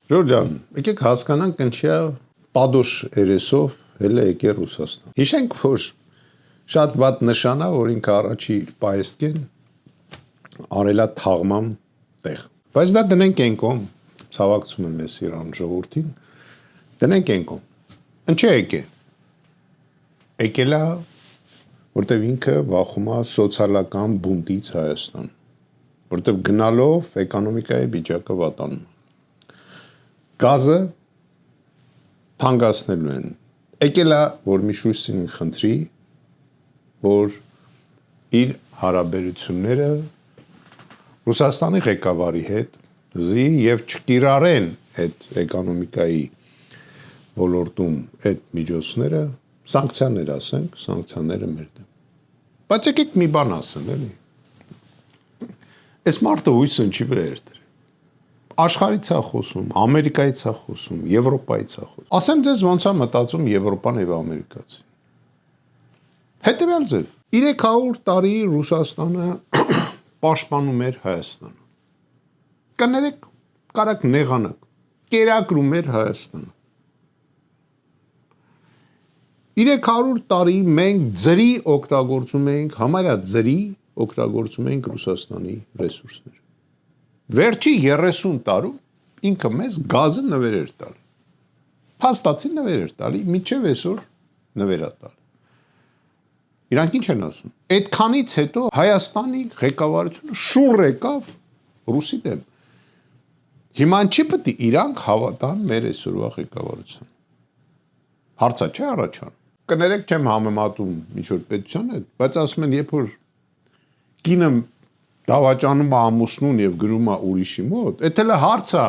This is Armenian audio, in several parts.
Ժորժ ջան, եկեք հասկանանք ինչա Պադոշ երեսով հելը եկե Ռուսաստան։ Հիշենք, որ շատ վատ նշան է, որ ինքը առաջի պայեստքեն արելա թաղման տեղ։ Բայց դա դնենք են կողմ, ցավակցում եմ ես Իրան ժողովրդին, դնենք են կողմ։ Ինչի եկե։ Եկելա, որտեվ ինքը վախում է սոցիալական բունտից Հայաստան, որտեվ գնալով էկոնոմիկայի վիճակը վատանում։ Գազը թանկացնելու են։ Եկելա, որ Միշուստինին խնդրի, որ իր հարաբերությունները Ռուսաստանի ղեկավարի հետ զի եւ չկիրառեն այդ էկոնոմիկայի ոլորտում այդ միջոցները, սանկցիաներ ասենք, սանկցիաները մեր դեմ։ Բայց եկեք մի բան ասեմ, էլի։ Այս մարդը հույսը ինչի վրա էր դրել։ Աշխարհից է խոսում, Ամերիկայից է խոսում, Եվրոպայից է խոսում։ Ասեմ ձեզ ոնց է մտածում Եվրոպան եւ Ամերիկացին։ Հետևյալ ձև 300 տարի Ռուսաստանը պաշտպանում էր Հայաստանը։ Կներեք, կարակ նեղանակ, կերակրում էր Հայաստանը։ 300 տարի մենք ձրի օգտագործում էինք, համարյա ձրի օգտագործում էինք Ռուսաստանի ռեսուրսները։ Վերջի 30 տարում ինքը մեզ գազը նվեր էր տալի։ Փաստացի նվեր էր տալի, մինչև այսօր նվեր է տալի։ Իրանք ինչ են ասում։ Այդքանից հետո Հայաստանի ղեկավարությունը շուռ եկավ Ռուսի դեմ։ Հիմա չի պետք է իրանք հավատան մեր այսօրվա ղեկավարությանը։ Հարցա չէ առաջան։ Կներեք չեմ համեմատում ինչ-որ պետության հետ, բայց ասում են, երբ որ կինը դավաճանում է ամուսնուն եւ գրում է ուրիշի մոտ, դա էլ հարց է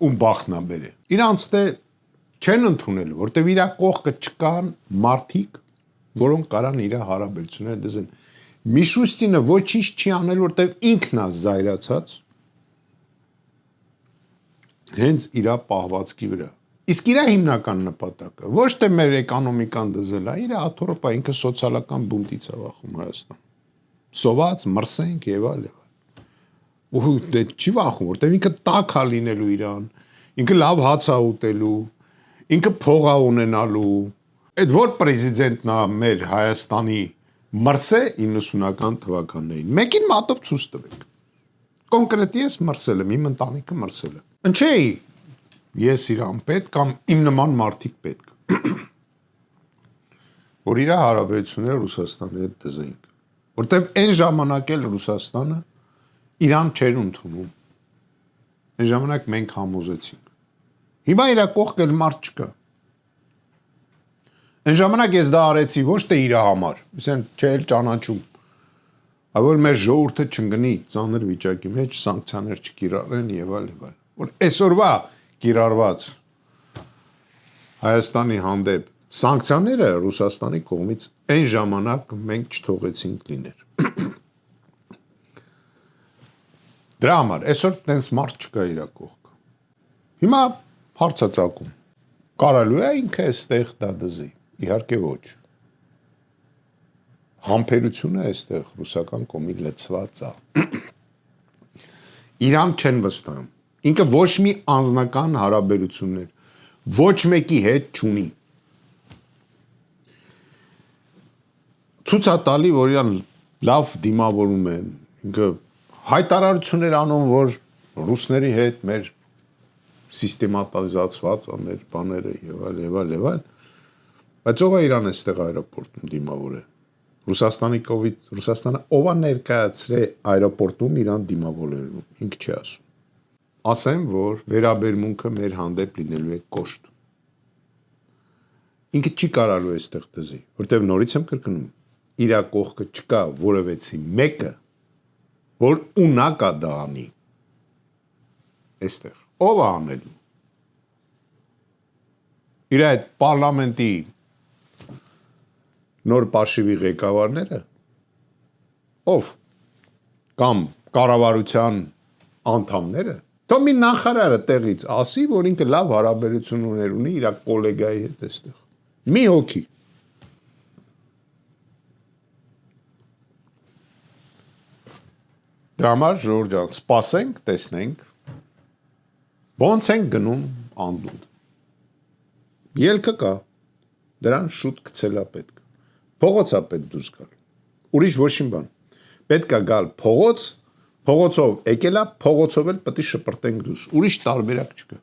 ում բախն է բերե։ Իրանց դե չեն ընդունել, որտեվ իր կողքը չկան մարդիկ, որոնք կարան իր հարաբերությունները դզեն։ Միշուստինը ոչինչ չի անել, որտեվ ինքն է զայրացած հենց իր պահվածքի վրա։ Իսկ իր հիմնական նպատակը ոչ թե մեր էկոնոմիկան դզել է, իր աթոռը ինքը սոցիալական բունտից է վախում Հայաստան։ Սոված, մրսենք եւ այլ։ Ու դե չի վախում, որտեվ ինքը տաք է լինելու իրան, ինքը լավ հաց է ուտելու, ինքը փող է ունենալու։ Այդ որ պրեզիդենտն է մեր Հայաստանի մրսե 90-ական թվականներին։ Մեկին մատով ցույց տվեք։ Կոնկրետ ես մրսել եմ, իմ ընտանիքը մրսել է։ Ինչի՞ ես իրան պետք կամ իմ նման մարդիկ պետք։ Որ իր հարաբերությունները Ռուսաստանի հետ դզենք։ Որտեվ այն ժամանակ էլ Ռուսաստանը Իրան չէր ընդունում։ Այն ժամանակ մենք համոզեցինք։ Հիմա իր կողքել մարդ չկա։ Այն ժամանակ ես դա արեցի ոչ թե իր համար, ասեն չէ ճանաչում։ Այլ որ մեր ժողովուրդը չընկնի ծանր վիճակի մեջ, սանկցիաներ չկիրառեն եւ այլ եւ այլ։ Որ այսօրվա կիրառված Հայաստանի հանդեպ սանկցիաները Ռուսաստանի կողմից այն ժամանակ մենք չթողեցինք լիներ։ Դրա համար այսօր տենց մարդ չկա իր կողքը։ Հիմա հարցը ծագում։ Կարալու է ինքը այստեղ դա դզի։ Իհարկե ոչ։ Համբերությունը այստեղ ռուսական կողմի լցված է։ Իրան չեն վստահում։ Ինքը ոչ մի անձնական հարաբերություններ ոչ մեկի հետ չունի։ Ցույց է տալի, որ իրան լավ դիմավորում են, ինքը հայտարարություններ անում, որ ռուսների հետ մեր սիստեմատիզացված է մեր բաները եւ այլ եւ այլ եւ այլ։ Բայց ով է իրան այստեղ аэроպորտում դիմավորել։ Ռուսաստանի կողմից Ռուսաստանը ով է ներկայացրել аэроպորտում իրան դիմավորելու, ինքը չի ասում։ Ասեմ, որ վերաբերմունքը մեր հանդեպ լինելու է կոշտ։ Ինքը չի կարալու այստեղ դզի, որտեվ նորից եմ կրկնում, իր կողքը չկա որևէցի մեկը, որ ունակ է դա անի։ Այստեղ ով է անելու։ Իր այդ պարլամենտի նոր պաշիվի ղեկավարները ով կամ կառավարության անդամները թող մի նախարարը տեղից ասի, որ ինքը լավ հարաբերություն ունի իր գոլեգայի հետ այստեղ։ Մի հոգի։ Դրա համար Ժորժ ջան, սպասենք, տեսնենք, Ոնց են գնում անդունդ։ Ելքը կա, դրան շուտ գցելա պետք։ Փողոցա պետք դուրս գալ։ Ուրիշ ոչինչ բան։ Պետք է գալ փողոց, փողոցով եկելա, փողոցով էլ պետք է շպրտենք դուրս։ Ուրիշ տարբերակ չկա։